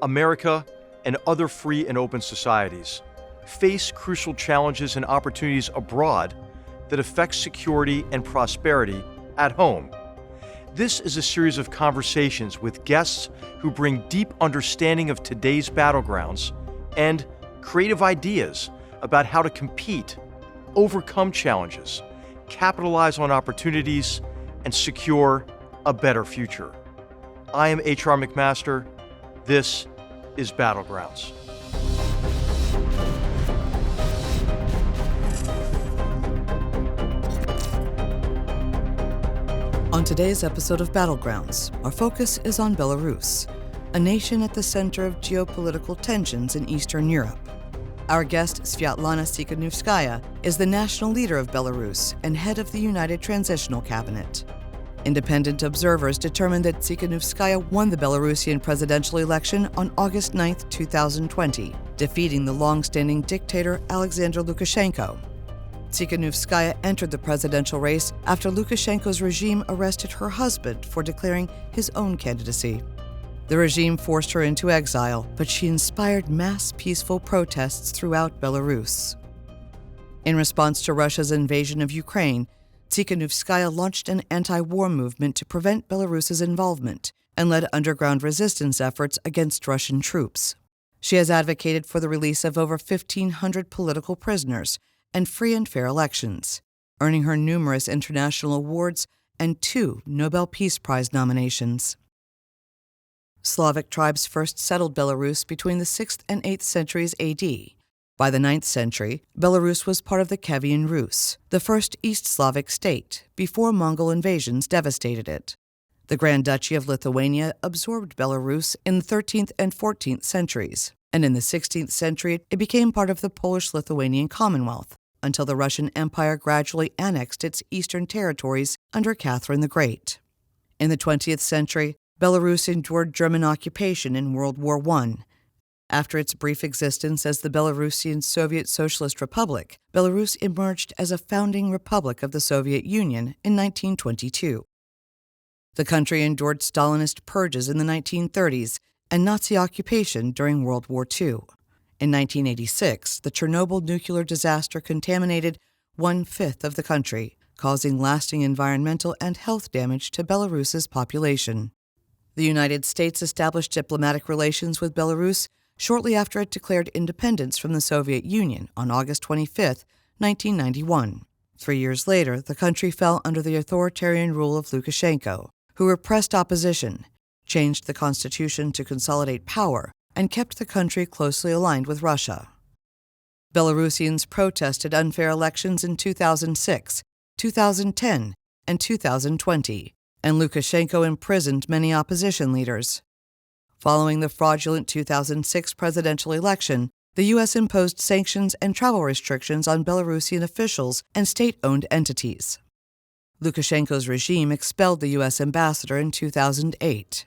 America and other free and open societies face crucial challenges and opportunities abroad that affect security and prosperity at home. This is a series of conversations with guests who bring deep understanding of today's battlegrounds and creative ideas about how to compete, overcome challenges, capitalize on opportunities, and secure a better future. I am H.R. McMaster. This is Battlegrounds. On today's episode of Battlegrounds, our focus is on Belarus, a nation at the center of geopolitical tensions in Eastern Europe. Our guest, Sviatlana Tsikhanouskaya, is the national leader of Belarus and head of the United Transitional Cabinet. Independent observers determined that Tsikhanouskaya won the Belarusian presidential election on August 9, 2020, defeating the long-standing dictator Alexander Lukashenko. Tsikhanouskaya entered the presidential race after Lukashenko's regime arrested her husband for declaring his own candidacy. The regime forced her into exile, but she inspired mass peaceful protests throughout Belarus. In response to Russia's invasion of Ukraine, Tsikhanouskaya launched an anti-war movement to prevent Belarus's involvement and led underground resistance efforts against Russian troops. She has advocated for the release of over 1,500 political prisoners and free and fair elections, earning her numerous international awards and 2 Nobel Peace Prize nominations. Slavic tribes first settled Belarus between the 6th and 8th centuries AD. By the 9th century, Belarus was part of the Kievan Rus, the first East Slavic state, before Mongol invasions devastated it. The Grand Duchy of Lithuania absorbed Belarus in the 13th and 14th centuries, and in the 16th century it became part of the Polish-Lithuanian Commonwealth, until the Russian Empire gradually annexed its eastern territories under Catherine the Great. In the 20th century, Belarus endured German occupation in World War I. After its brief existence as the Belarusian Soviet Socialist Republic, Belarus emerged as a founding republic of the Soviet Union in 1922. The country endured Stalinist purges in the 1930s and Nazi occupation during World War II. In 1986, the Chernobyl nuclear disaster contaminated 1/5 of the country, causing lasting environmental and health damage to Belarus's population. The United States established diplomatic relations with Belarus shortly after it declared independence from the Soviet Union on August 25, 1991. 3 years later, the country fell under the authoritarian rule of Lukashenko, who repressed opposition, changed the constitution to consolidate power, and kept the country closely aligned with Russia. Belarusians protested unfair elections in 2006, 2010, and 2020, and Lukashenko imprisoned many opposition leaders. Following the fraudulent 2006 presidential election, the U.S. imposed sanctions and travel restrictions on Belarusian officials and state-owned entities. Lukashenko's regime expelled the U.S. ambassador in 2008.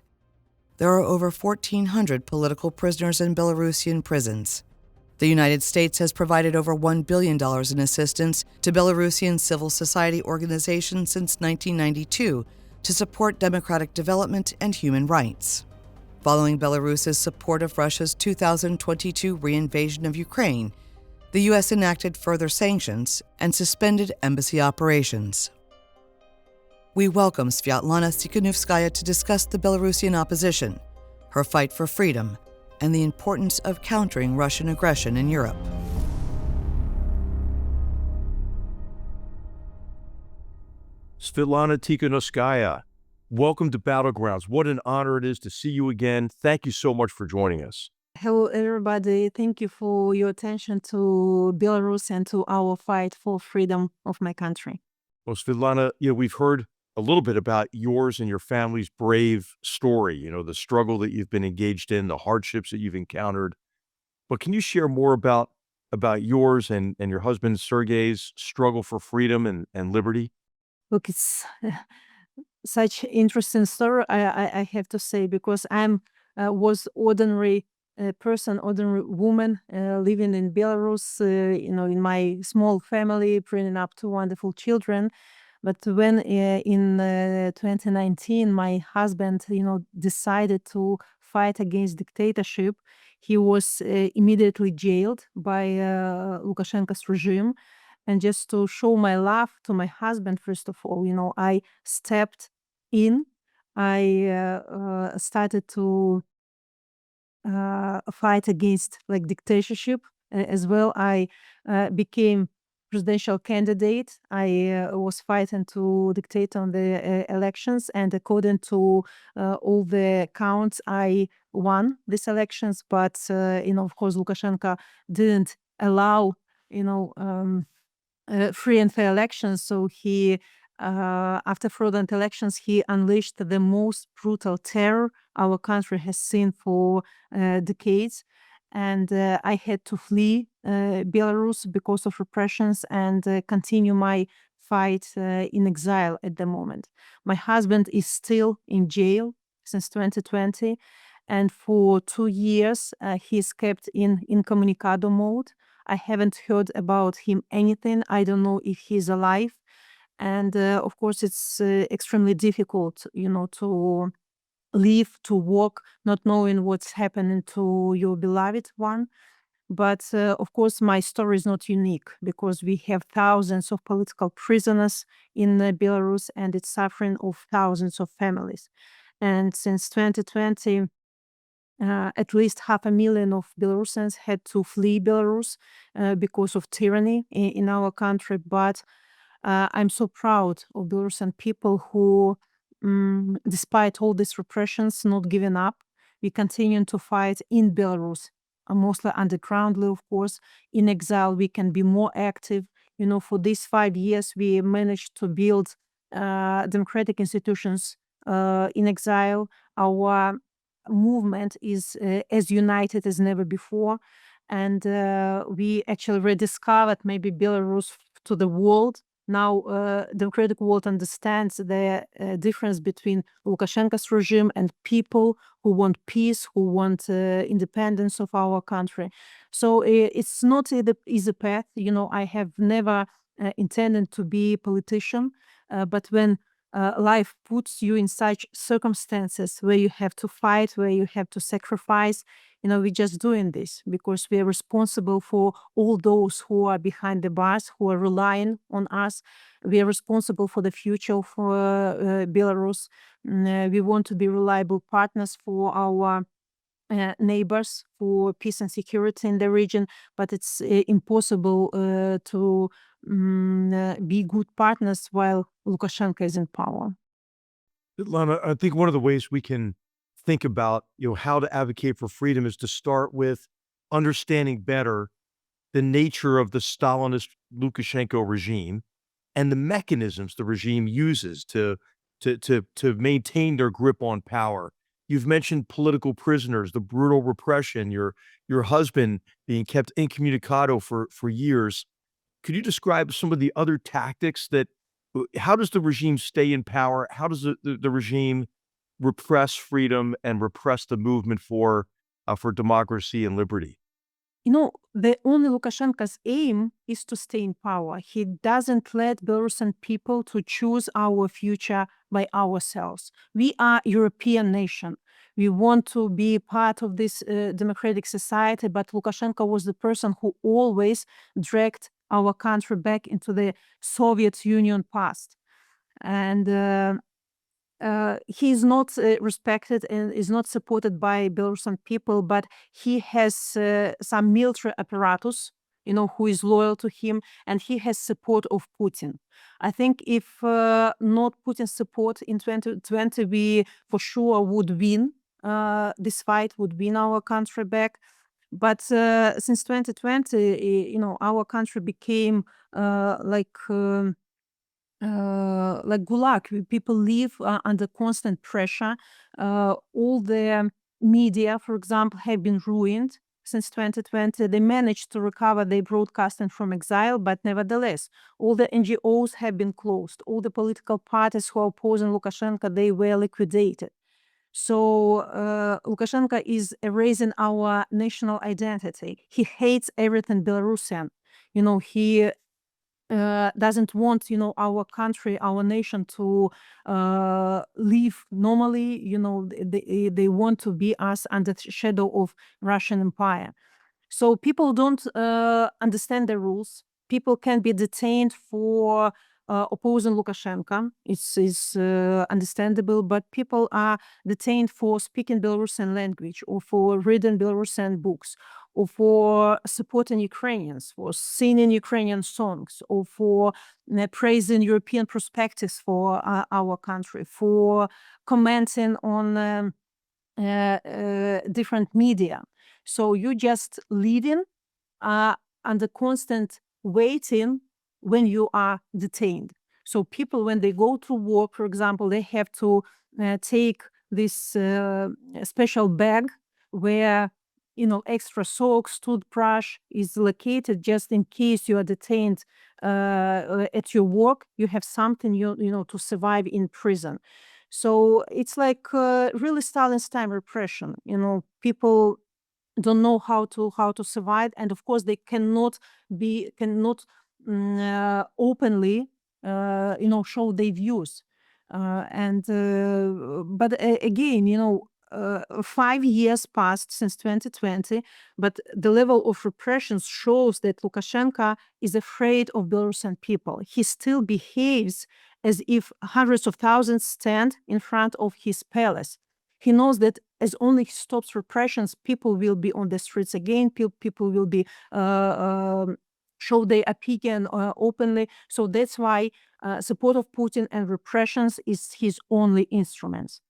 There are over 1,400 political prisoners in Belarusian prisons. The United States has provided over $1 billion in assistance to Belarusian civil society organizations since 1992 to support democratic development and human rights. Following Belarus's support of Russia's 2022 reinvasion of Ukraine, the U.S. enacted further sanctions and suspended embassy operations. We welcome Sviatlana Tsikhanouskaya to discuss the Belarusian opposition, her fight for freedom, and the importance of countering Russian aggression in Europe. Sviatlana Tsikhanouskaya, welcome to Battlegrounds. What an honor it is to see you again. Thank you so much for joining us. Hello, everybody. Thank you for your attention to Belarus and to our fight for freedom of my country. Well, Sviatlana, we've heard a little bit about yours and your family's brave story, the struggle that you've been engaged in, the hardships that you've encountered. But can you share more about yours and your husband Sergei's struggle for freedom and liberty? Look, it's such interesting story, I have to say, because was ordinary person, ordinary woman living in Belarus, in my small family, bringing up 2 wonderful children. But when in 2019, my husband, decided to fight against dictatorship, he was immediately jailed by Lukashenko's regime. And just to show my love to my husband, first of all, I stepped in. I started to fight against like dictatorship as well. I became presidential candidate. I was fighting to dictate on the elections, and according to all the counts, I won these elections. But of course, Lukashenko didn't allow free and fair elections. So he, after fraudulent elections, he unleashed the most brutal terror our country has seen for decades. And I had to flee Belarus because of repressions and continue my fight in exile at the moment. My husband is still in jail since 2020. And for 2 years, he's kept in incommunicado mode. I haven't heard about him anything. I don't know if he's alive. And of course, it's extremely difficult, to live, to walk, not knowing what's happening to your beloved one. But of course, my story is not unique because we have thousands of political prisoners in Belarus, and it's suffering of thousands of families. And since 2020, at least 500,000 of Belarusians had to flee Belarus because of tyranny in our country. But I'm so proud of Belarusian people who, despite all these repressions, not giving up. We continue to fight in Belarus, mostly undergroundly, of course. In exile, we can be more active. For these 5 years, we managed to build democratic institutions in exile. Our movement is as united as never before. And we actually rediscovered maybe Belarus to the world. Now, democratic world understands the difference between Lukashenko's regime and people who want peace, who want independence of our country. So it's not the easy path. I have never intended to be a politician, but when life puts you in such circumstances where you have to fight, where you have to sacrifice, we're just doing this because we are responsible for all those who are behind the bars, who are relying on us. We are responsible for the future of Belarus. We want to be reliable partners for our neighbors, for peace and security in the region, but it's impossible to be good partners while Lukashenko is in power. Lana, I think one of the ways we can think about, how to advocate for freedom is to start with understanding better the nature of the Stalinist Lukashenko regime and the mechanisms the regime uses to maintain their grip on power. You've mentioned political prisoners, the brutal repression, your husband being kept incommunicado for years. Could you describe some of the other tactics how does the regime stay in power? How does the regime repress freedom and repress the movement for democracy and liberty? The only Lukashenko's aim is to stay in power. He doesn't let Belarusian people to choose our future by ourselves. We are European nation. We want to be part of this democratic society, but Lukashenko was the person who always dragged our country back into the Soviet Union past. And he is not respected and is not supported by Belarusian people, but he has some military apparatus, who is loyal to him, and he has support of Putin. I think if not Putin's support in 2020, we for sure would win this fight, would win our country back. But since 2020, our country became like gulag. People live under constant pressure. All the media, for example, have been ruined since 2020. They managed to recover their broadcasting from exile, but nevertheless, all the NGOs have been closed. All the political parties who are opposing Lukashenko, they were liquidated. So Lukashenko is erasing our national identity. He hates everything Belarusian. He doesn't want, our country, our nation to live normally. They want to be us under the shadow of Russian Empire. So people don't understand the rules. People can be detained for opposing Lukashenko. It's understandable, but people are detained for speaking Belarusian language, or for reading Belarusian books, or for supporting Ukrainians, for singing Ukrainian songs, or for praising European perspectives for our country, for commenting on different media. So you just leading under constant waiting when you are detained. So people, when they go to work, for example, they have to take this special bag where extra socks, toothbrush is located, just in case you are detained at your work. You have something to survive in prison. So it's like really Stalin's time repression. People don't know how to survive, and of course they cannot openly show their views. But again, 5 years passed since 2020, but the level of repression shows that Lukashenko is afraid of Belarusian people. He still behaves as if hundreds of thousands stand in front of his palace. He knows that as only he stops repressions, people will be on the streets again. People will be show their opinion openly. So that's why support of Putin and repressions is his only instruments.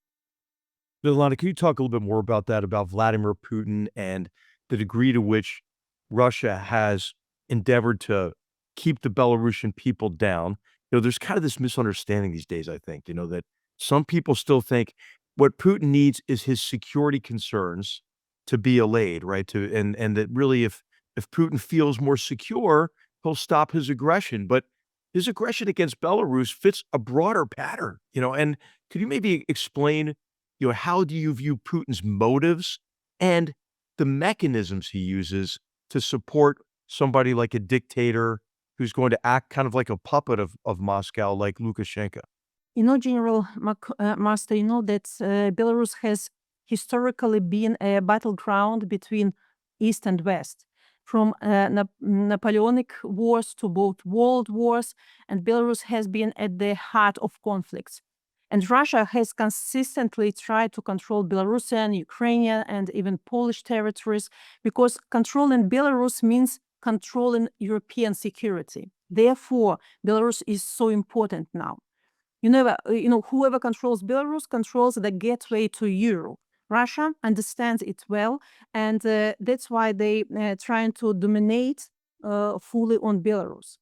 Svetlana, can you talk a little bit more about that, about Vladimir Putin and the degree to which Russia has endeavored to keep the Belarusian people down? There's kind of this misunderstanding these days, I think, that some people still think what Putin needs is his security concerns to be allayed, right? And that really, if Putin feels more secure, he'll stop his aggression. But his aggression against Belarus fits a broader pattern, and could you maybe explain, how do you view Putin's motives and the mechanisms he uses to support somebody like a dictator who's going to act kind of like a puppet of Moscow, like Lukashenko? General Master, that Belarus has historically been a battleground between East and West, from Napoleonic wars to both world wars, and Belarus has been at the heart of conflicts. And Russia has consistently tried to control Belarusian, Ukrainian, and even Polish territories, because controlling Belarus means controlling European security. Therefore, Belarus is so important now. Whoever controls Belarus controls the gateway to Europe. Russia understands it well, and that's why they trying to dominate fully on Belarus.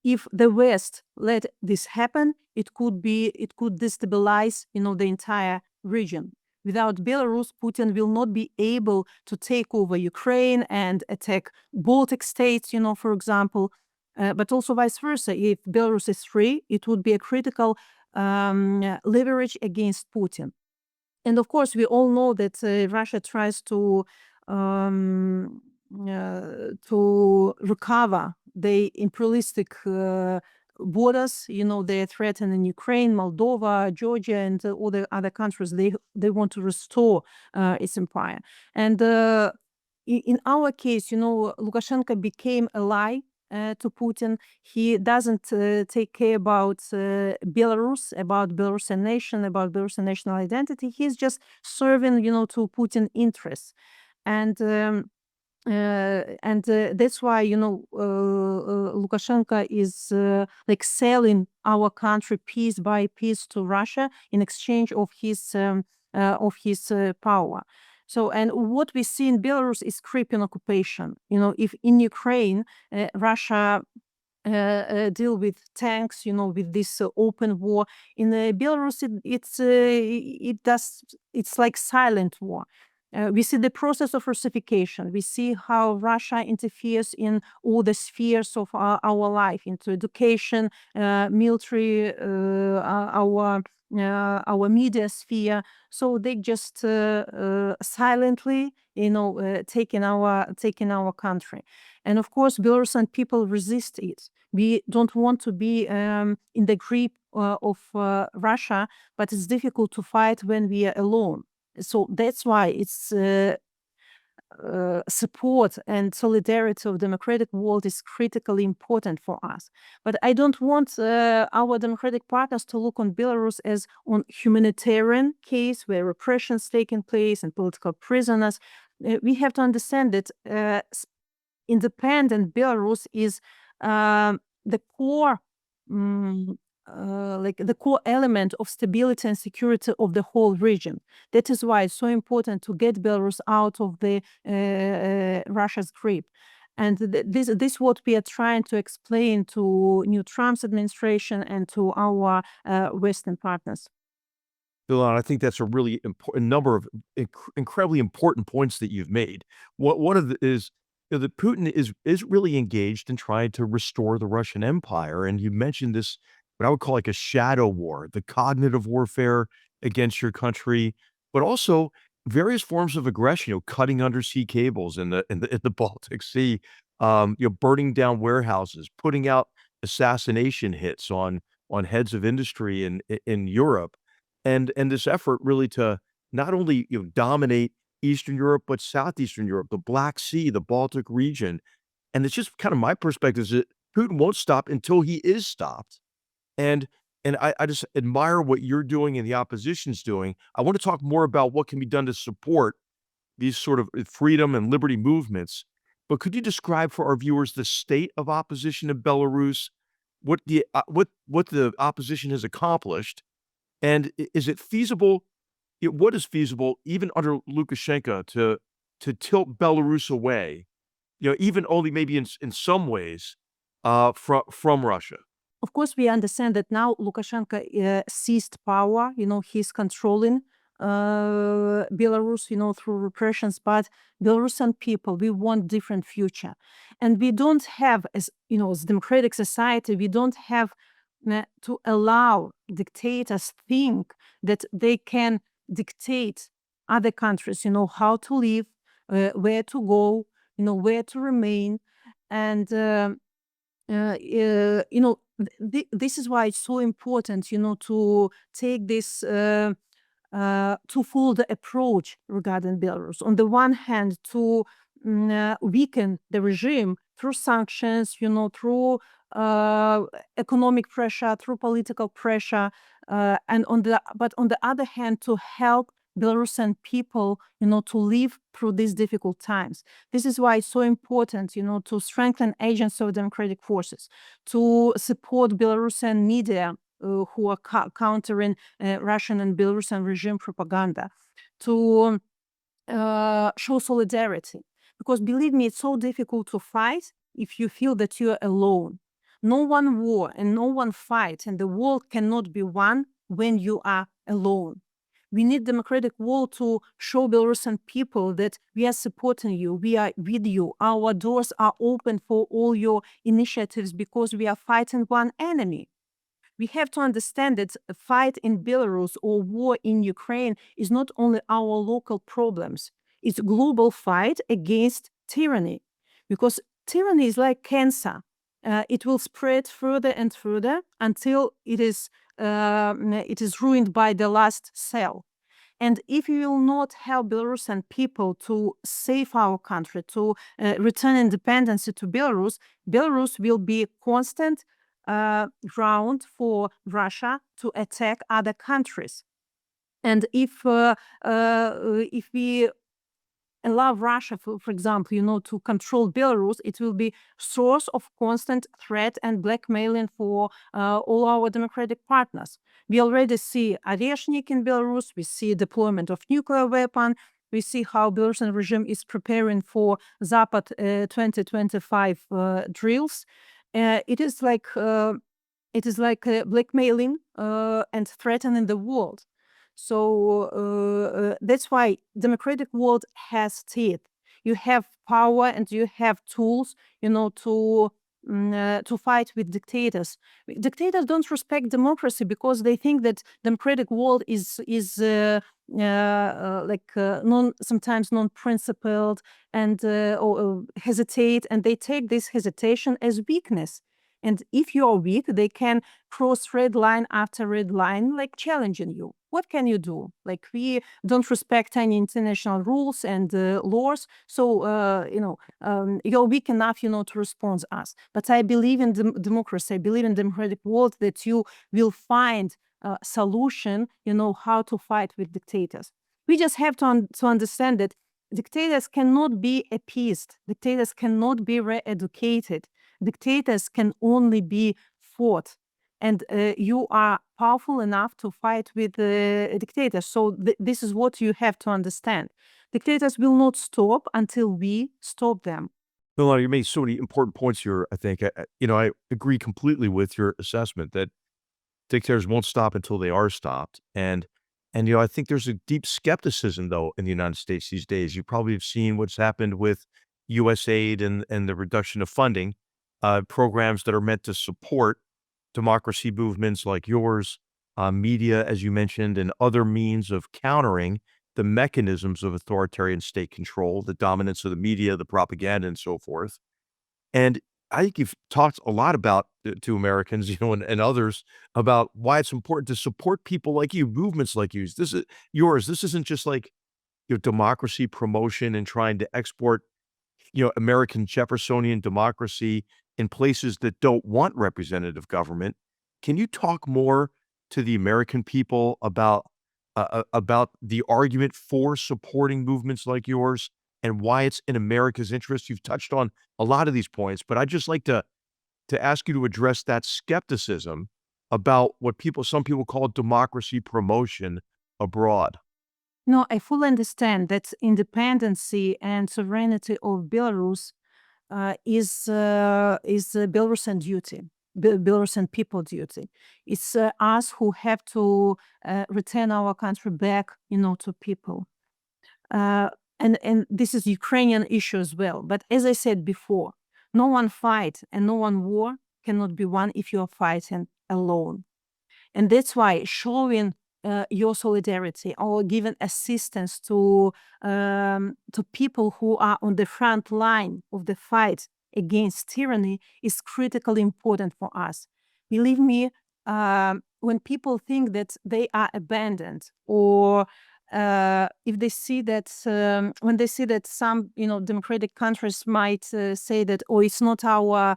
If the West let this happen, it could destabilize, the entire region. Without Belarus, Putin will not be able to take over Ukraine and attack Baltic states, for example. But also vice versa. If Belarus is free, it would be a critical leverage against Putin. And of course, we all know that Russia tries to recover the imperialistic borders. They're threatening Ukraine, Moldova, Georgia, and all the other countries. They want to restore its empire. And in our case, Lukashenko became ally to Putin. He doesn't take care about Belarus, about Belarusian nation, about Belarusian national identity. He's just serving, to Putin interests. And that's why Lukashenko is like selling our country piece by piece to Russia in exchange of his power. So, and what we see in Belarus is creeping occupation. If in Ukraine Russia deal with tanks, with this open war, in Belarus it's like silent war. We see the process of Russification. We see how Russia interferes in all the spheres of our life, into education, military, our our media sphere. So they just silently, taking our country. And of course, Belarusian people resist it. We don't want to be in the grip of Russia, but it's difficult to fight when we are alone. So that's why it's support and solidarity of democratic world is critically important for us. But I don't want our democratic partners to look on Belarus as on humanitarian case where repression is taking place and political prisoners. We have to understand that independent Belarus is the core like the core element of stability and security of the whole region. That is why it's so important to get Belarus out of the Russia's grip. And this is what we are trying to explain to new Trump's administration and to our Western partners. Ilan, I think that's a really important number of incredibly important points that you've made. One of the is that Putin is really engaged in trying to restore the Russian Empire, and you mentioned this, what I would call like a shadow war, the cognitive warfare against your country, but also various forms of aggression. Cutting undersea cables in the Baltic Sea, burning down warehouses, putting out assassination hits on heads of industry in Europe. And this effort really to not only, dominate Eastern Europe, but Southeastern Europe, the Black Sea, the Baltic region. And it's just kind of my perspective is that Putin won't stop until he is stopped. And and I just admire what you're doing and the opposition's doing. I want to talk more about what can be done to support these sort of freedom and liberty movements. But could you describe for our viewers the state of opposition in Belarus, what the opposition has accomplished, and is it feasible? What is feasible even under Lukashenko to tilt Belarus away? Even only maybe in some ways from Russia. Of course, we understand that now Lukashenko seized power. He's controlling Belarus, through repressions. But Belarusian people, we want different future, and we don't have, as democratic society, we don't have to allow dictators think that they can dictate other countries, how to live, where to go, where to remain, and this is why it's so important, to take this twofold approach regarding Belarus. On the one hand, to weaken the regime through sanctions, through economic pressure, through political pressure, but on the other hand, to help Belarusian people, to live through these difficult times. This is why it's so important, to strengthen agents of democratic forces, to support Belarusian media who are countering Russian and Belarusian regime propaganda, to show solidarity. Because believe me, it's so difficult to fight if you feel that you're alone. No one war and no one fight, and the world cannot be won when you are alone. We need democratic world to show Belarusian people that we are supporting you, we are with you, our doors are open for all your initiatives because we are fighting one enemy. We have to understand that a fight in Belarus or war in Ukraine is not only our local problems. It's a global fight against tyranny, because tyranny is like cancer. It will spread further and further until it is ruined by the last cell. And if we will not help Belarusian people to save our country, to return independence to Belarus, Belarus will be a constant ground for Russia to attack other countries. And if we allow Russia, for example, to control Belarus, it will be source of constant threat and blackmailing for all our democratic partners. We already see Oreshnik in Belarus. We see deployment of nuclear weapon. We see how Belarusian regime is preparing for Zapad 2025 drills. It is like blackmailing and threatening the world. So that's why democratic world has teeth. You have power and you have tools, to to fight with dictators. Dictators don't respect democracy because they think that democratic world is sometimes non-principled and or hesitate, and they take this hesitation as weakness. And if you are weak, they can cross red line after red line, like challenging you. What can you do? Like, we don't respect any international rules and laws, so you're weak enough, to respond to us. But I believe in democracy. I believe in democratic world that you will find a solution. How to fight with dictators. We just have to understand that dictators cannot be appeased. Dictators cannot be re-educated. Dictators can only be fought. And you are powerful enough to fight with dictators. So this is what you have to understand. Dictators will not stop until we stop them. Milana, you made so many important points here. I think I agree completely with your assessment that dictators won't stop until they are stopped. And I think there's a deep skepticism, though, in the United States these days. You probably have seen what's happened with USAID and the reduction of funding, programs that are meant to support democracy movements like yours, media, as you mentioned, and other means of countering the mechanisms of authoritarian state control, the dominance of the media, the propaganda, and so forth. And I think you've talked a lot about to Americans, and others about why it's important to support people like you, movements like you. This is yours. This isn't just like democracy promotion and trying to export, American Jeffersonian democracy in places that don't want representative government. Can you talk more to the American people about the argument for supporting movements like yours and why it's in America's interest? You've touched on a lot of these points, but I'd just like to ask you to address that skepticism about what some people call democracy promotion abroad. No, I fully understand that independency and sovereignty of Belarus is Belarusian duty, Belarusian people duty. It's us who have to return our country back, to people. And this is Ukrainian issue as well. But as I said before, no one fight and no one war cannot be won if you are fighting alone. And that's why showing your solidarity or giving assistance to people who are on the front line of the fight against tyranny is critically important for us. Believe me, when people think that they are abandoned, or if they see that when they see that some democratic countries might say that, oh, it's not our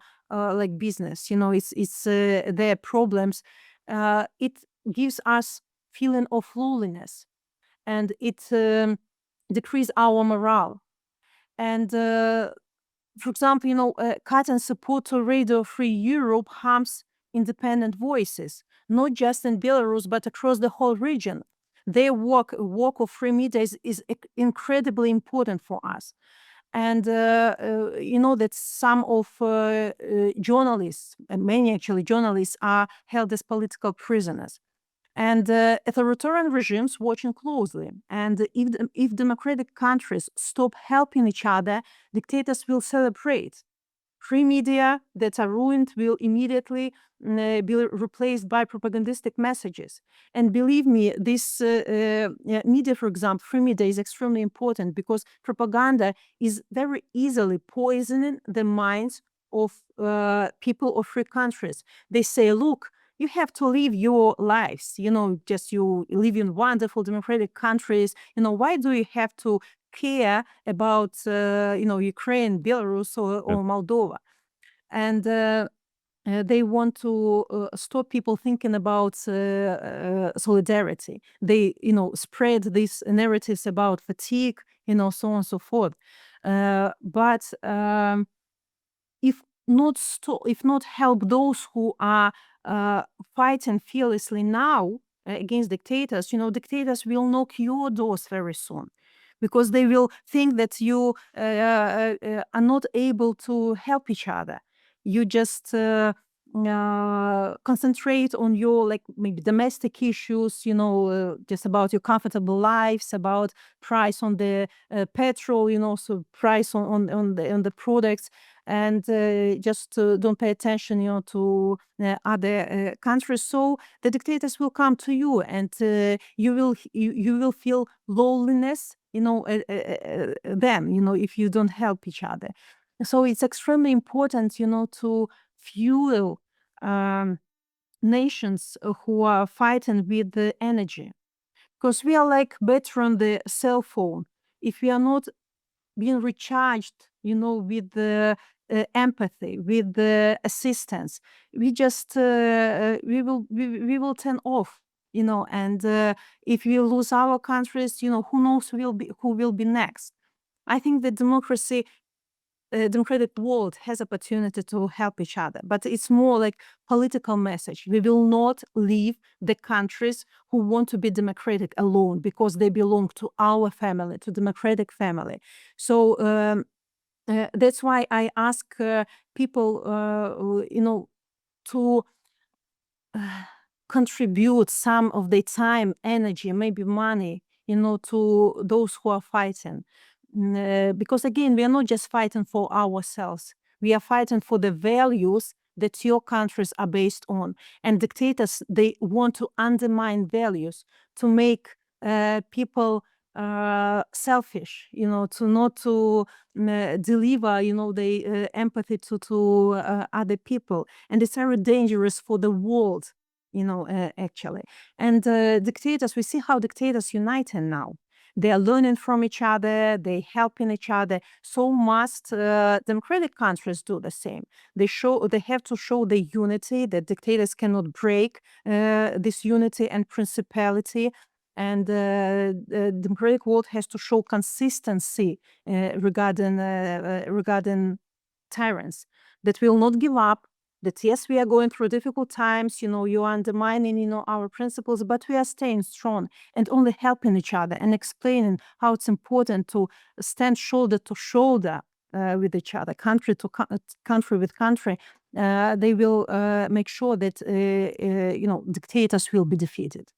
business, it's their problems, it gives us feeling of loneliness, and it decrease our morale. And for example, cutting support to Radio Free Europe harms independent voices, not just in Belarus but across the whole region. Their work of free media is incredibly important for us. And that some of journalists, and many actually journalists, are held as political prisoners. And authoritarian regimes watching closely. And if democratic countries stop helping each other, dictators will celebrate. Free media that are ruined will immediately be replaced by propagandistic messages. And believe me, this media, for example, free media is extremely important because propaganda is very easily poisoning the minds of people of free countries. They say, look, you have to live your lives, just you live in wonderful democratic countries. Why do you have to care about, Ukraine, Belarus, or Moldova? And they want to stop people thinking about solidarity. They, spread these narratives about fatigue, so on and so forth. But if not help those who are fighting fearlessly now against dictators, dictators will knock your doors very soon, because they will think that you are not able to help each other. You just concentrate on your like maybe domestic issues, just about your comfortable lives, about price on the petrol, so price on the products, and just don't pay attention, to other countries. So the dictators will come to you, and you will feel loneliness, them, if you don't help each other. So it's extremely important, to fuel um, nations who are fighting with the energy, because we are like better on the cell phone. If we are not being recharged, with the empathy, with the assistance, we will turn off, and if we lose our countries, who knows who will be next. I think the democratic world has opportunity to help each other, but it's more like political message. We will not leave the countries who want to be democratic alone, because they belong to our family, to democratic family. So that's why I ask people, to contribute some of their time, energy, maybe money, to those who are fighting. Because again, we are not just fighting for ourselves. We are fighting for the values that your countries are based on. And dictators, they want to undermine values, to make people selfish, to not to deliver, the empathy to other people. And it's very dangerous for the world, actually. And dictators, we see how dictators uniting now. They are learning from each other, they helping each other. So must democratic countries do the same. They have to show the unity, that dictators cannot break this unity and principality. And the democratic world has to show consistency regarding tyrants, that will not give up, that yes, we are going through difficult times, you are undermining, our principles, but we are staying strong and only helping each other and explaining how it's important to stand shoulder to shoulder with each other, country to country with country. They will make sure that, dictators will be defeated.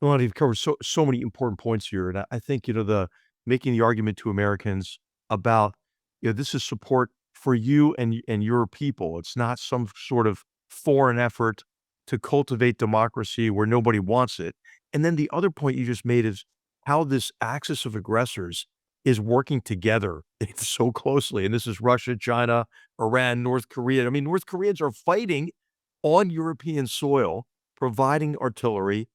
Well, you've covered so many important points here, and I think the making the argument to Americans about this is support for you and your people. It's not some sort of foreign effort to cultivate democracy where nobody wants it. And then the other point you just made is how this axis of aggressors is working together so closely. And this is Russia, China, Iran, North Korea. I mean, North Koreans are fighting on European soil, providing artillery.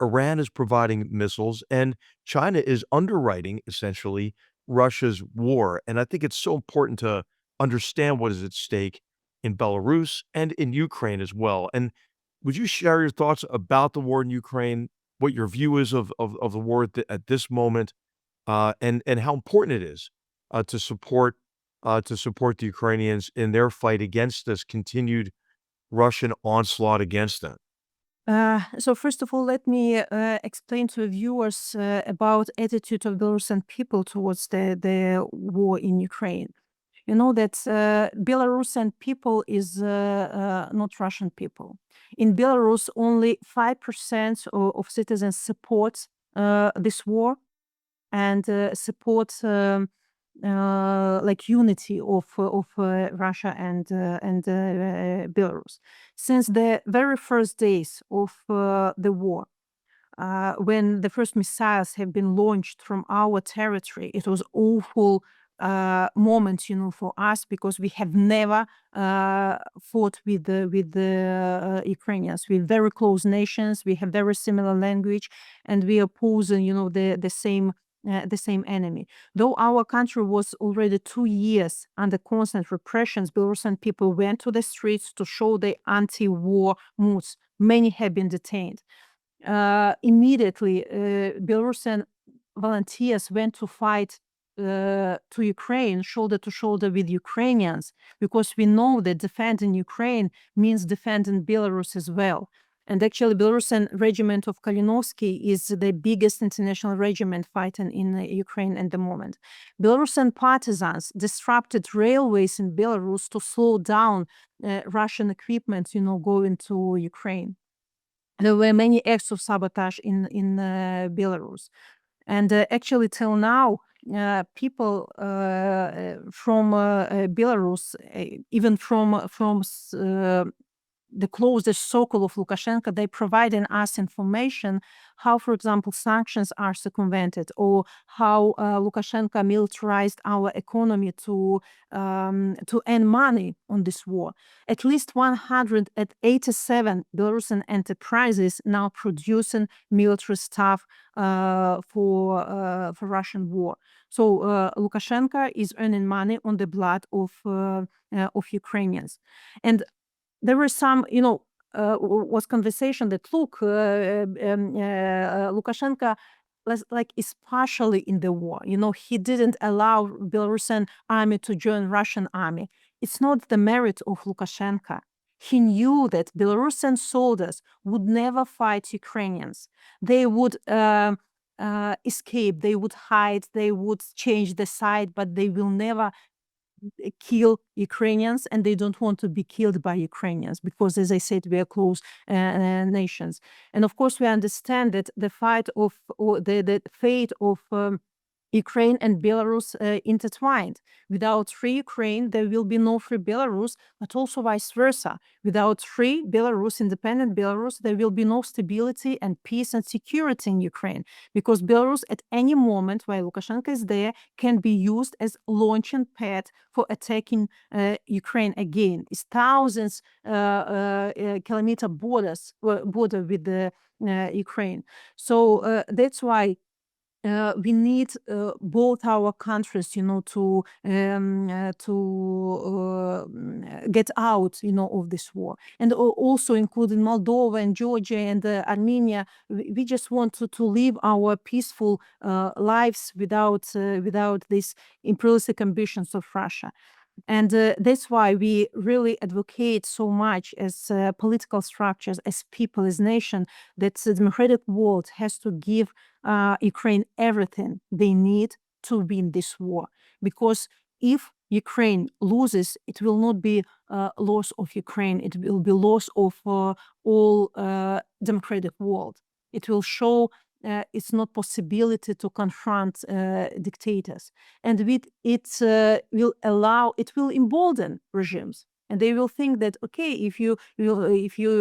Iran is providing missiles, and China is underwriting, essentially, Russia's war. And I think it's so important to understand what is at stake in Belarus and in Ukraine as well. And would you share your thoughts about the war in Ukraine, what your view is of the war at this moment, and how important it is to support the Ukrainians in their fight against this continued Russian onslaught against them? So first of all, let me explain to viewers about attitude of Belarusian people towards the war in Ukraine. You know that Belarusian people is not Russian people. In Belarus, only 5% of citizens support this war and support like unity of Russia and Belarus. Since the very first days of the war, when the first missiles have been launched from our territory, it was awful moment, for us, because we have never fought with the Ukrainians. We're very close nations. We have very similar language, and we are opposing, the same enemy. Though our country was already 2 years under constant repressions, Belarusian people went to the streets to show their anti-war moods. Many have been detained. Immediately, Belarusian volunteers went to fight to Ukraine, shoulder to shoulder with Ukrainians, because we know that defending Ukraine means defending Belarus as well. And actually, Belarusian regiment of Kalinovsky is the biggest international regiment fighting in Ukraine at the moment. Belarusian partisans disrupted railways in Belarus to slow down Russian equipment, going to Ukraine. There were many acts of sabotage in Belarus. And actually, till now, people from Belarus, even from the closest circle of Lukashenko, they providing us information how, for example, sanctions are circumvented, or how Lukashenko militarized our economy to earn money on this war. At least 187 Belarusian enterprises now producing military stuff for Russian war. So Lukashenko is earning money on the blood of Ukrainians. And there were some, was conversation that Lukashenko is partially in the war. He didn't allow Belarusian army to join Russian army. It's not the merit of Lukashenko. He knew that Belarusian soldiers would never fight Ukrainians. They would escape, they would hide, they would change the side, but they will never kill Ukrainians, and they don't want to be killed by Ukrainians because, as I said, we are close nations. And of course, we understand that the fight of, or the fate of Ukraine and Belarus intertwined. Without free Ukraine, there will be no free Belarus, but also vice versa. Without free Belarus, independent Belarus, there will be no stability and peace and security in Ukraine, because Belarus at any moment while Lukashenko is there can be used as launching pad for attacking Ukraine again. It's thousands kilometer border with the Ukraine. So that's why we need both our countries, to get out, of this war, and also including Moldova and Georgia and Armenia. We just want to live our peaceful lives without these imperialistic ambitions of Russia. And that's why we really advocate so much as political structures, as people, as nation, that the democratic world has to give Ukraine everything they need to win this war. Because if Ukraine loses, it will not be loss of Ukraine. It will be loss of all democratic world. It will show it's not possibility to confront dictators, and with it will embolden regimes, and they will think that, okay, if you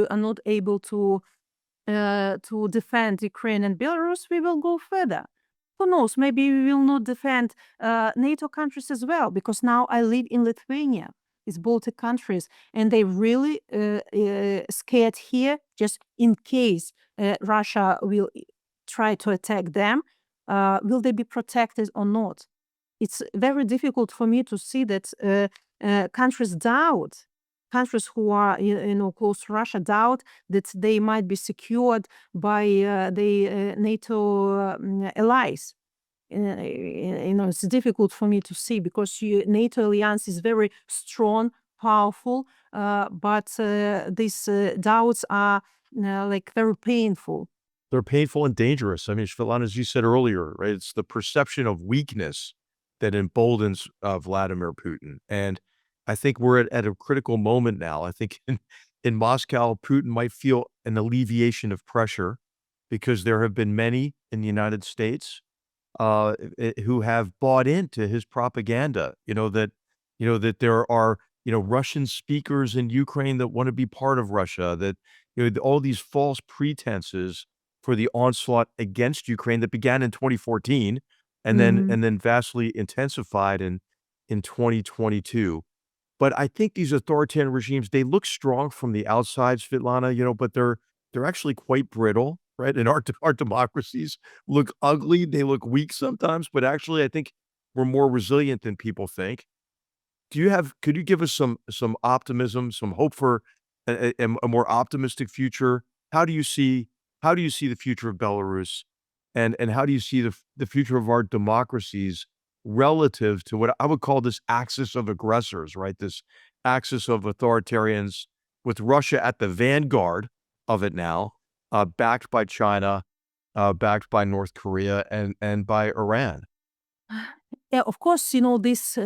are not able to defend Ukraine and Belarus, we will go further. Who knows? Maybe we will not defend NATO countries as well, because now I live in Lithuania. It's Baltic countries, and they really scared here, just in case Russia will try to attack them. Will they be protected or not? It's very difficult for me to see that countries who are close to Russia doubt that they might be secured by the NATO allies. It's difficult for me to see, because NATO alliance is very strong, powerful, but these doubts are very painful. They're painful and dangerous. I mean, Svetlana, as you said earlier, right? It's the perception of weakness that emboldens Vladimir Putin. And I think we're at a critical moment now. I think in Moscow, Putin might feel an alleviation of pressure, because there have been many in the United States who have bought into his propaganda, that there are, Russian speakers in Ukraine that want to be part of Russia, that, all these false pretenses for the onslaught against Ukraine that began in 2014 and then vastly intensified in 2022. But I think these authoritarian regimes, they look strong from the outside, Svetlana, but they're actually quite brittle, right? And our democracies look ugly. They look weak sometimes, but actually I think we're more resilient than people think. Could you give us some optimism, some hope for a more optimistic future? How do you see the future of Belarus, and how do you see the future of our democracies relative to what I would call this axis of aggressors, right? This axis of authoritarians with Russia at the vanguard, of it now, backed by China, backed by North Korea, and by Iran. Yeah, of course, this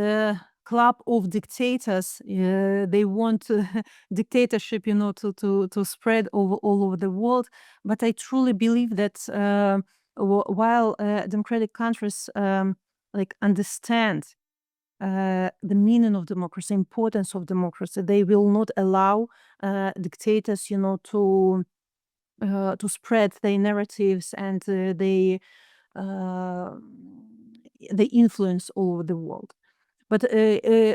club of dictators, they want dictatorship, to spread all over the world. But I truly believe that while democratic countries like understand the meaning of democracy, importance of democracy, they will not allow dictators, to spread their narratives and uh, the influence over the world. But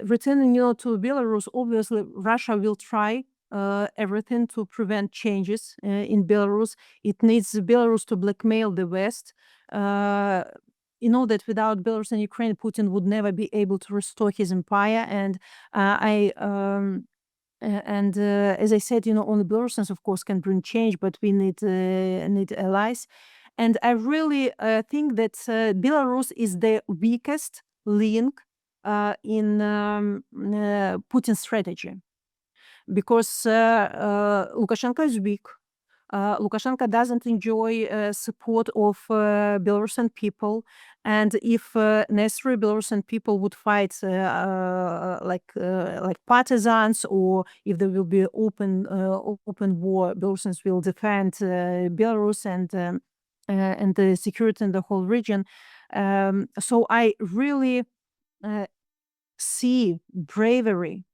returning, to Belarus, obviously Russia will try everything to prevent changes in Belarus. It needs Belarus to blackmail the West. You know that without Belarus and Ukraine, Putin would never be able to restore his empire. And as I said, only Belarusians, of course, can bring change, but we need allies. And I really think that Belarus is the weakest link in Putin's strategy, because Lukashenko is weak. Lukashenko doesn't enjoy support of Belarusian people, and if necessary, Belarusian people would fight like partisans, or if there will be open war, Belarusians will defend Belarus and the security in the whole region. So I really see bravery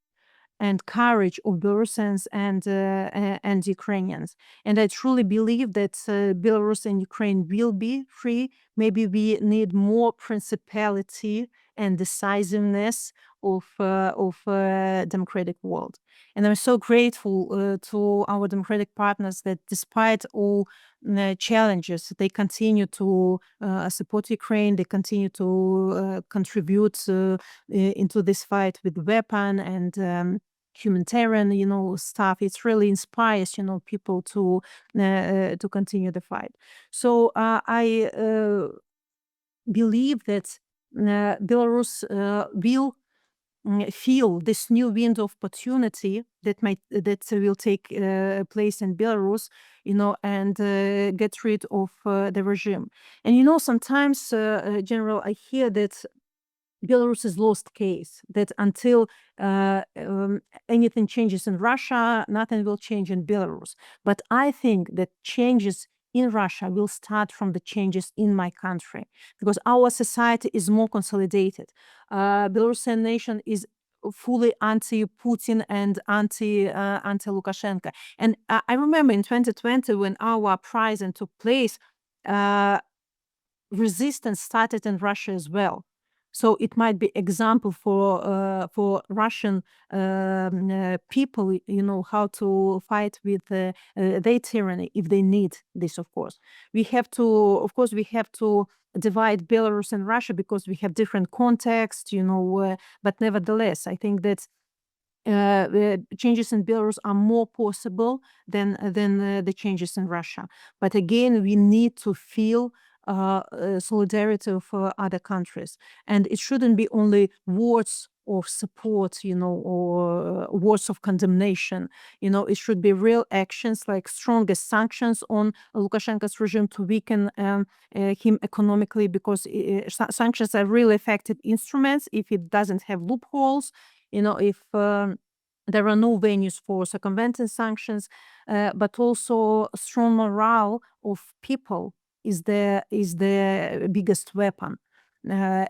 and courage of Belarusians and Ukrainians. And I truly believe that Belarus and Ukraine will be free. Maybe we need more principality and decisiveness of democratic world. And I'm so grateful to our democratic partners that despite all challenges, they continue to support Ukraine. They continue to contribute into this fight with weapon and humanitarian, stuff. It really inspires, people to continue the fight. So I believe that Belarus will feel this new window of opportunity that will take place in Belarus, and get rid of the regime. And sometimes, General, I hear that Belarus is lost case, that until anything changes in Russia, nothing will change in Belarus. But I think that changes in Russia will start from the changes in my country, because our society is more consolidated. Belarusian nation is fully anti-Putin and anti Lukashenko. And I remember in 2020 when our uprising took place, resistance started in Russia as well. So it might be example for Russian people, how to fight with their tyranny if they need this. Of course, we have to divide Belarus and Russia because we have different contexts, but nevertheless, I think that the changes in Belarus are more possible than the changes in Russia. But again, we need to feel solidarity of other countries, and it shouldn't be only words of support, or words of condemnation. It should be real actions, like strongest sanctions on Lukashenko's regime to weaken him economically, because sanctions are really effective instruments if it doesn't have loopholes. If there are no venues for circumventing sanctions, but also strong morale of people is the biggest weapon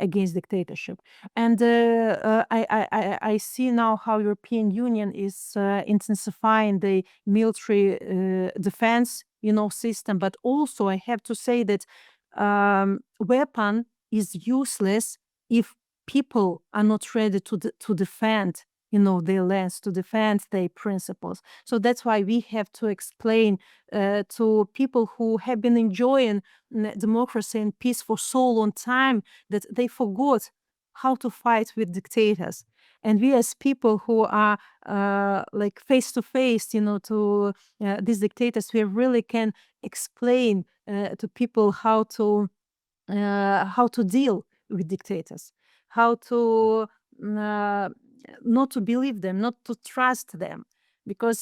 against dictatorship. And I see now how European Union is intensifying the military defense, system. But also, I have to say that weapon is useless if people are not ready to defend their lands, to defend their principles. So that's why we have to explain to people who have been enjoying democracy and peace for so long time that they forgot how to fight with dictators. And we as people who are like face to face, to these dictators, we really can explain to people how to deal with dictators, how to not to believe them, not to trust them, because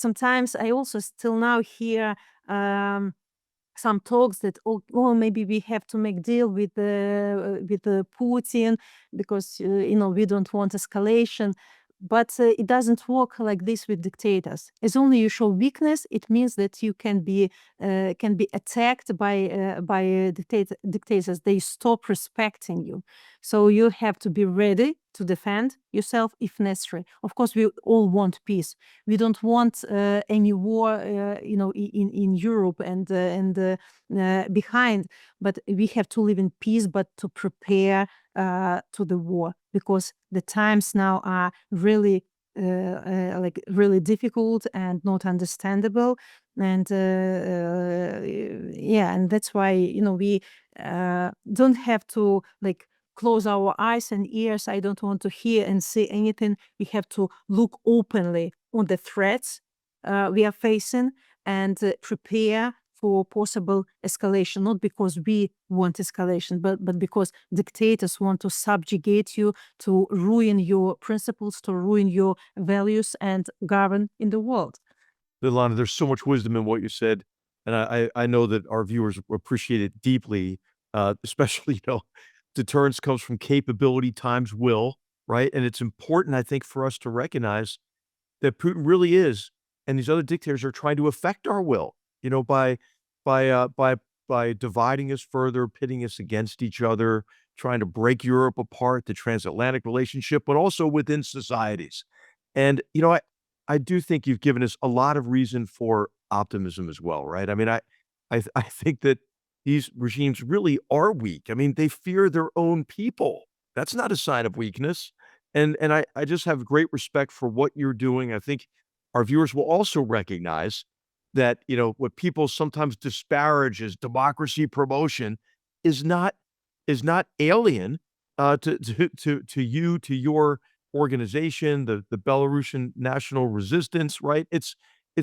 sometimes I also still now hear some talks that maybe we have to make deal with the Putin because we don't want escalation. But it doesn't work like this with dictators. As only you show weakness, it means that you can be attacked by dictators. They stop respecting you. So you have to be ready to defend yourself if necessary. Of course, we all want peace. We don't want any war, in Europe and behind. But we have to live in peace, but to prepare to the war, because the times now are really really difficult and not understandable. And and that's why we don't have to close our eyes and ears. I don't want to hear and see anything. We have to look openly on the threats we are facing and prepare for possible escalation, not because we want escalation, but because dictators want to subjugate you, to ruin your principles, to ruin your values and govern in the world. Svetlana, there's so much wisdom in what you said, and I know that our viewers appreciate it deeply, especially, deterrence comes from capability times will, right? And it's important, I think, for us to recognize that Putin really is, and these other dictators are trying to affect our will, by by dividing us further, pitting us against each other, trying to break Europe apart, the transatlantic relationship, but also within societies. And I do think you've given us a lot of reason for optimism as well, right? I mean, I think that these regimes really are weak. I mean, they fear their own people. That's not a sign of weakness. And I just have great respect for what you're doing. I think our viewers will also recognize that, what people sometimes disparage as democracy promotion is not alien to you, to your organization, the Belarusian National Resistance, right? It's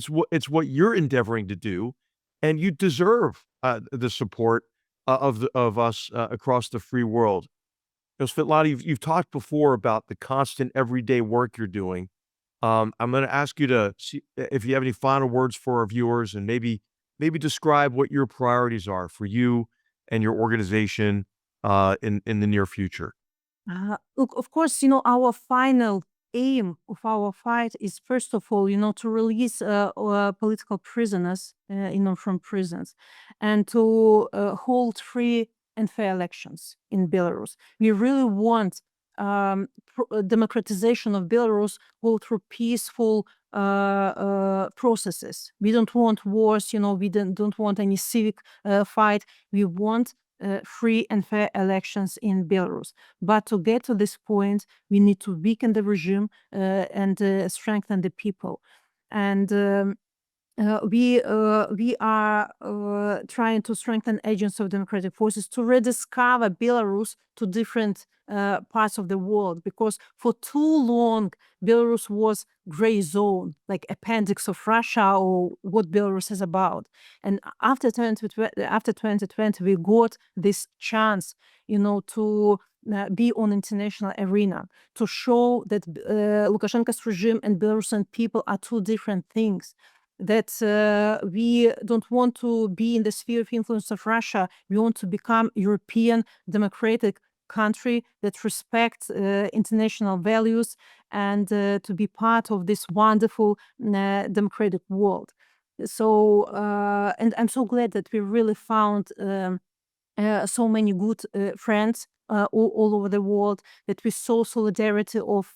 what you're endeavoring to do, and you deserve the support of us across the free world. Svetlana, you've talked before about the constant everyday work you're doing. I'm going to ask you to see if you have any final words for our viewers, and maybe describe what your priorities are for you and your organization in the near future. Look, of course, our final aim of our fight is, first of all, to release political prisoners, from prisons, and to hold free and fair elections in Belarus. We really want democratization of Belarus go through peaceful processes. We don't want wars, we don't want any civic fight. We want free and fair elections in Belarus. But to get to this point, we need to weaken the regime and strengthen the people. And we are trying to strengthen agents of democratic forces to rediscover Belarus to different parts of the world, because for too long Belarus was gray zone, like appendix of Russia or what Belarus is about. And after 2020, we got this chance, to be on international arena, to show that Lukashenko's regime and Belarusian people are two different things, that we don't want to be in the sphere of influence of Russia. We want to become European democratic country that respects international values and to be part of this wonderful democratic world. So, and I'm so glad that we really found so many good friends all over the world, that we saw solidarity of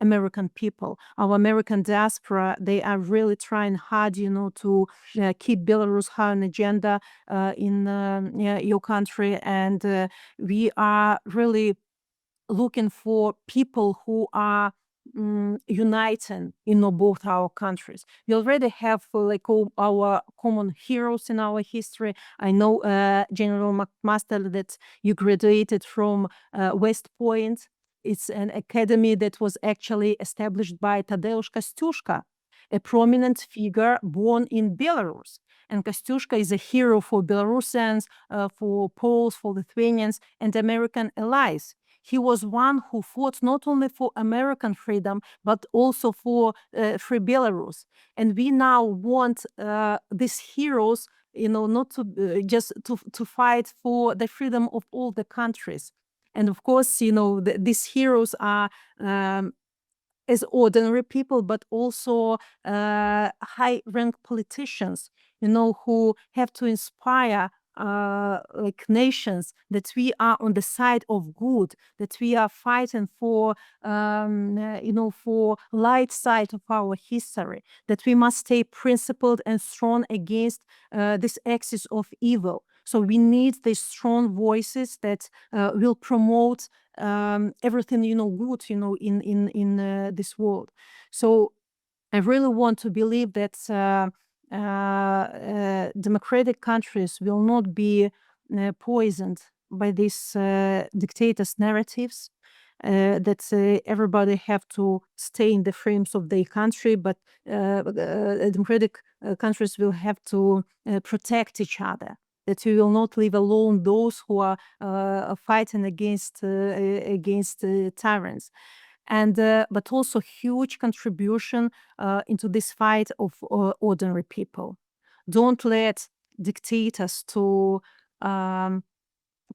American people. Our American diaspora, they are really trying hard, to keep Belarus high on agenda in your country. And we are really looking for people who are uniting, both our countries. We already have all our common heroes in our history. I know General McMaster, that you graduated from West Point. It's an academy that was actually established by Tadeusz Kostyuszka, a prominent figure born in Belarus. And Kostyuszka is a hero for Belarusians, for Poles, for Lithuanians, and American allies. He was one who fought not only for American freedom, but also for free Belarus. And we now want these heroes, not to just to fight for the freedom of all the countries. And of course, these heroes are as ordinary people, but also high-ranked politicians, who have to inspire like nations that we are on the side of good, that we are fighting for, for light side of our history, that we must stay principled and strong against this axis of evil. So we need these strong voices that will promote everything good in this world. So I really want to believe that democratic countries will not be poisoned by these dictators' narratives. That everybody have to stay in the frames of their country, but democratic countries will have to protect each other. That we will not leave alone those who are fighting against tyrants, and but also huge contribution into this fight of ordinary people. Don't let dictators to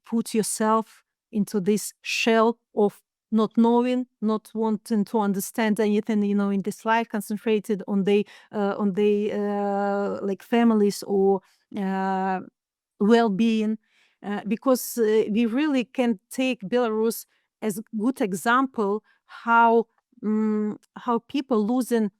put yourself into this shell of not knowing, not wanting to understand anything, in this life, concentrated on they like families or well-being, because we really can take Belarus as a good example how people losing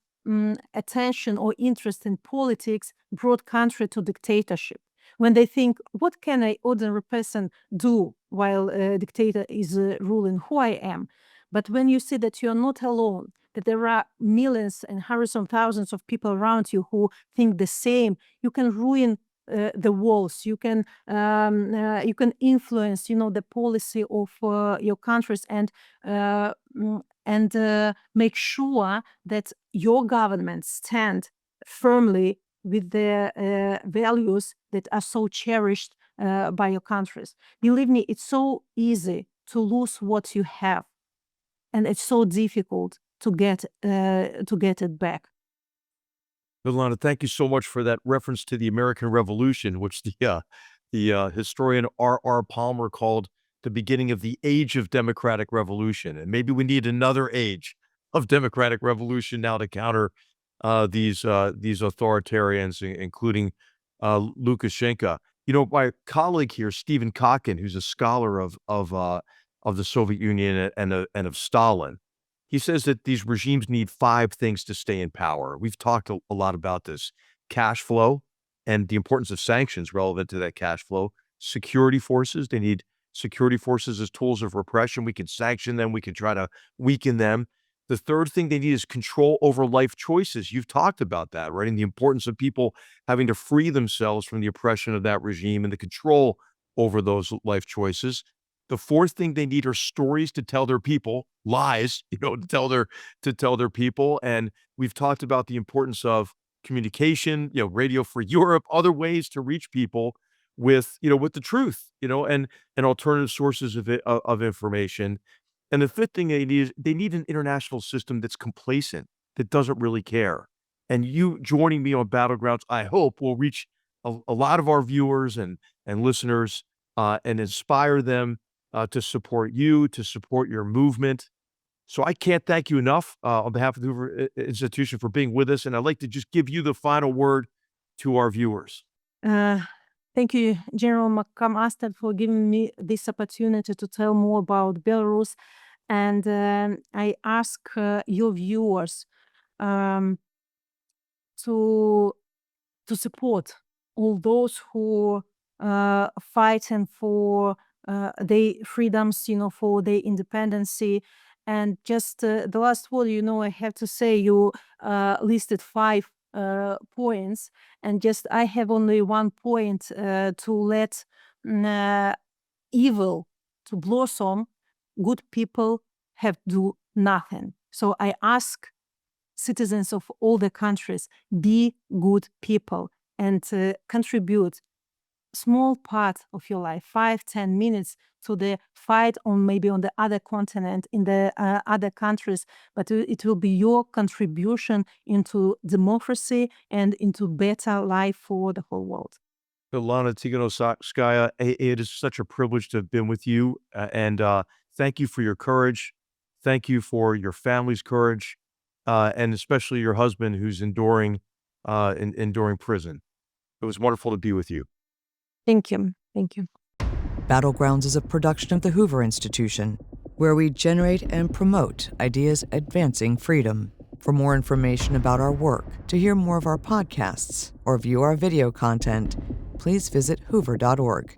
attention or interest in politics brought country to dictatorship. When they think, what can an ordinary person do while a dictator is ruling? Who I am? But when you see that you're not alone, that there are millions and hundreds of thousands of people around you who think the same, you can ruin the walls. You can influence, the policy of your countries, and make sure that your government stand firmly with the values that are so cherished by your countries. Believe me, it's so easy to lose what you have, and it's so difficult to get it back. Svetlana, thank you so much for that reference to the American Revolution, which the historian R.R. Palmer called the beginning of the age of democratic revolution. And maybe we need another age of democratic revolution now to counter these authoritarians, including Lukashenko. My colleague here, Stephen Kotkin, who's a scholar of the Soviet Union and of Stalin, he says that these regimes need 5 things to stay in power. We've talked a lot about this: cash flow and the importance of sanctions relevant to that cash flow. Security forces, they need security forces as tools of repression. We can sanction them. We can try to weaken them. The third thing they need is control over life choices. You've talked about that, right? And the importance of people having to free themselves from the oppression of that regime and the control over those life choices. The fourth thing they need are stories to tell their people, lies, to tell their people. And we've talked about the importance of communication, Radio Free Europe, other ways to reach people with the truth, and alternative sources of information. And the fifth thing they need an international system that's complacent, that doesn't really care. And you joining me on Battlegrounds, I hope, will reach a lot of our viewers and listeners and inspire them to support you, to support your movement. So I can't thank you enough on behalf of the Hoover Institution for being with us. And I'd like to just give you the final word to our viewers. Thank you, General McMaster, for giving me this opportunity to tell more about Belarus. And I ask your viewers to support all those who fighting for their freedoms, for their independency. And just the last word, I have to say, you listed 5 points, and just I have only one point: to let evil to blossom, good people have to do nothing. So I ask citizens of all the countries, be good people and contribute small part of your life, 5-10 minutes, to the fight on maybe on the other continent, in the other countries, but it will be your contribution into democracy and into better life for the whole world. Svetlana Tikhanovskaya, it is such a privilege to have been with you, and thank you for your courage. Thank you for your family's courage, and especially your husband who's enduring prison. It was wonderful to be with you. Thank you. Thank you. Battlegrounds is a production of the Hoover Institution, where we generate and promote ideas advancing freedom. For more information about our work, to hear more of our podcasts, or view our video content, please visit hoover.org.